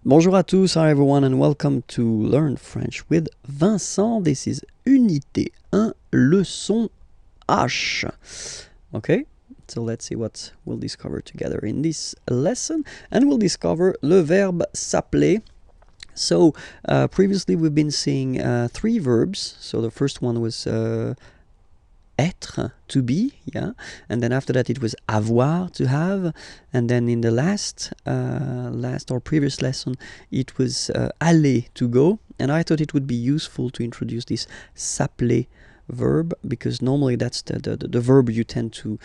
Bonjour à tous, hi everyone, and welcome to Learn French with Vincent. This is Unité 1, leçon H. Okay, so let's see what we'll discover together in this lesson. And we'll discover le verbe s'appeler. So previously we've been seeing three verbs. So the first one was être, to be, yeah, and then after that it was avoir, to have, and then in the last or previous lesson it was aller, to go. And I thought it would be useful to introduce this s'appeler verb, because normally that's the verb you tend to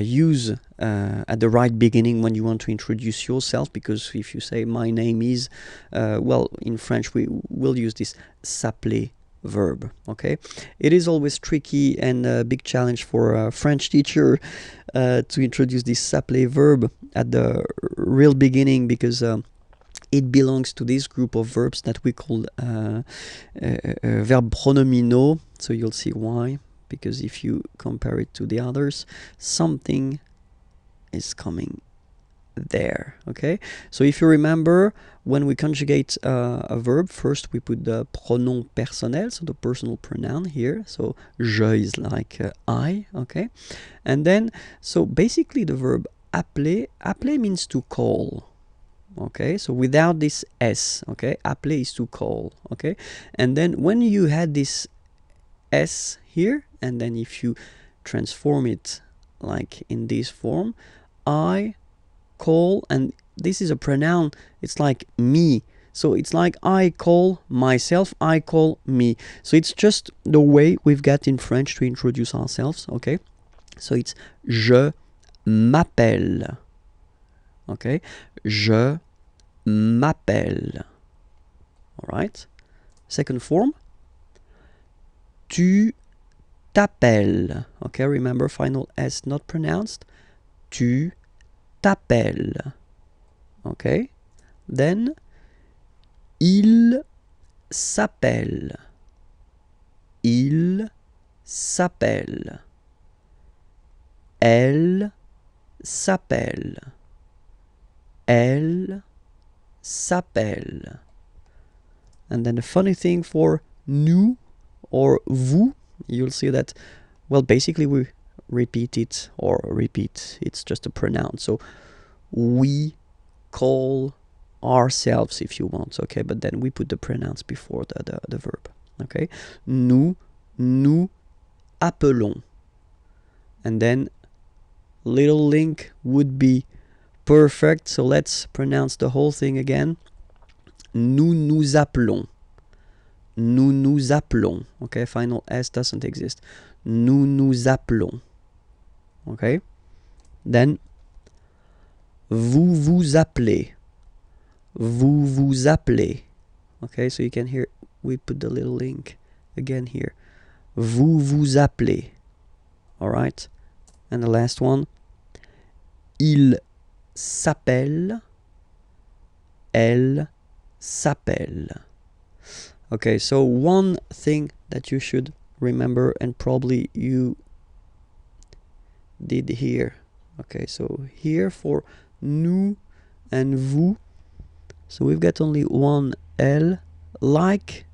use at the right beginning when you want to introduce yourself, because if you say my name is, well, in French we will use this s'appeler verb. Okay, it is always tricky and a big challenge for a French teacher to introduce this s'appeler verb at the real beginning, because it belongs to this group of verbs that we call verb pronominaux. So you'll see why, because if you compare it to the others, something is coming there. Okay, so if you remember, when we conjugate a verb, first we put the pronom personnel, so the personal pronoun here. So je is like I. Okay, and then so basically the verb appeler means to call. Okay, so without this s, okay, appeler is to call. Okay, and then when you had this s here, and then if you transform it like in this form, I call, and this is a pronoun, it's like me, so it's like I call myself, I call me. So it's just the way we've got in French to introduce ourselves. Okay, so it's je m'appelle. Okay, je m'appelle. All right, second form, tu t'appelles. Okay, remember, final s not pronounced. Tu t'appelles. Okay, then il s'appelle. Il s'appelle. Elle s'appelle. Elle s'appelle. And then the funny thing for nous or vous, you'll see that, well, basically we repeat it, or repeat, it's just a pronoun. So we call ourselves, if you want. Okay, but then we put the pronouns before the verb. Okay, nous appelons. And then little link would be perfect. So let's pronounce the whole thing again. Nous appelons. Nous appelons. Okay, final s doesn't exist. Nous appelons. Okay, then vous appelez. Vous appelez. Okay, so you can hear we put the little link again here. Vous appelez. All right, and the last one, il s'appelle. Elle s'appelle. Okay, so one thing that you should remember, and probably you did here. Okay, so here for nous and vous, so we've got only one L, like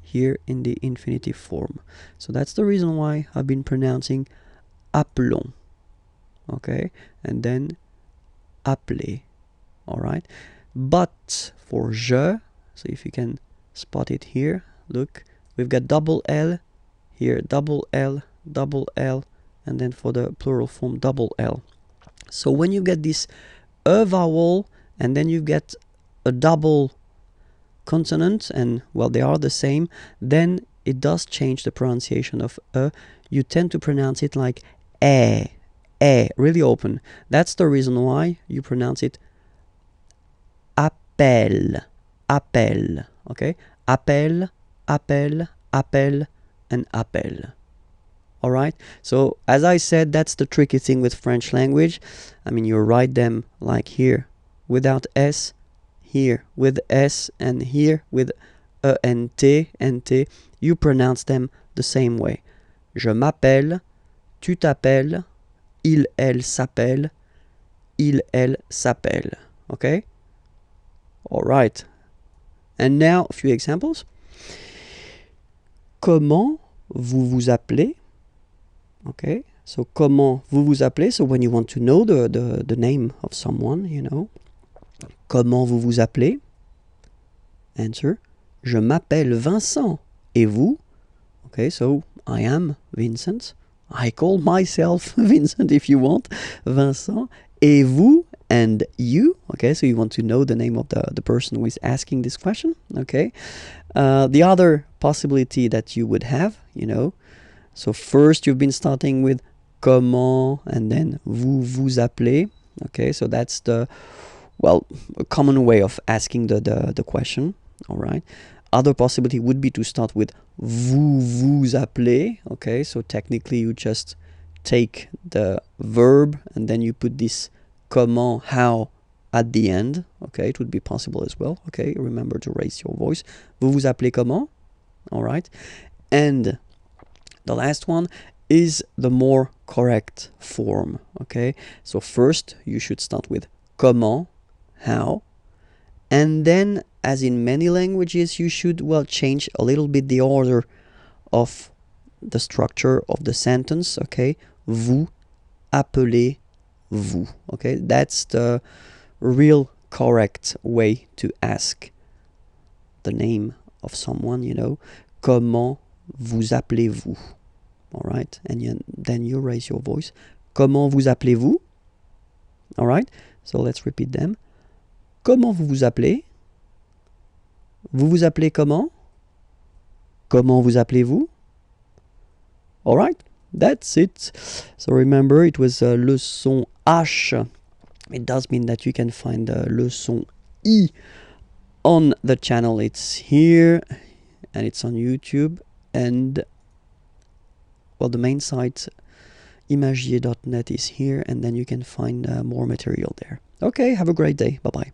here in the infinitive form. So that's the reason why I've been pronouncing appelons. Okay, and then appeler. All right, but for je, so if you can spot it here, look, we've got double L here, double L, and then for the plural form, double L. So when you get this e vowel, and then you get a double consonant, and well, they are the same, then it does change the pronunciation of e. You tend to pronounce it like really open. That's the reason why you pronounce it appel. Okay, appel, and appel. All right, so as I said, that's the tricky thing with French language. I mean, you write them like here without s, here with s, and here with e and t, you pronounce them the same way. Je m'appelle, tu t'appelles, elle s'appelle, il, elle s'appelle. Okay? All right. And now, a few examples. Comment vous vous appelez? Okay. So, comment vous vous appelez? So, when you want to know the name of someone, you know. Comment vous vous appelez? Answer. Je m'appelle Vincent. Et vous? Okay, so I am Vincent. I call myself Vincent if you want. Vincent. Et vous? And you? Okay, so you want to know the name of the person who is asking this question. Okay. The other possibility that you would have, you know. So first you've been starting with comment and then vous vous appelez. Okay, so that's the, well, a common way of asking the question. All right. Other possibility would be to start with vous vous appelez. Okay, so technically you just take the verb and then you put this comment, how, at the end. Okay, it would be possible as well. Okay, remember to raise your voice. Vous vous appelez comment? All right. And the last one is the more correct form. Okay, so first you should start with comment, how, and then, as in many languages, you should, well, change a little bit the order of the structure of the sentence. Okay, vous appelez-vous. Okay, that's the real correct way to ask the name of someone, you know. Comment vous appelez-vous? All right, and then you raise your voice. Comment vous appelez-vous? All right, so let's repeat them. Comment vous vous appelez? Vous vous appelez comment? Comment vous appelez-vous? All right, that's it. So remember, it was leçon H. It does mean that you can find leçon I on the channel. It's here and it's on YouTube. And, well, the main site, imagier.net, is here, and then you can find more material there. Okay, have a great day. Bye-bye.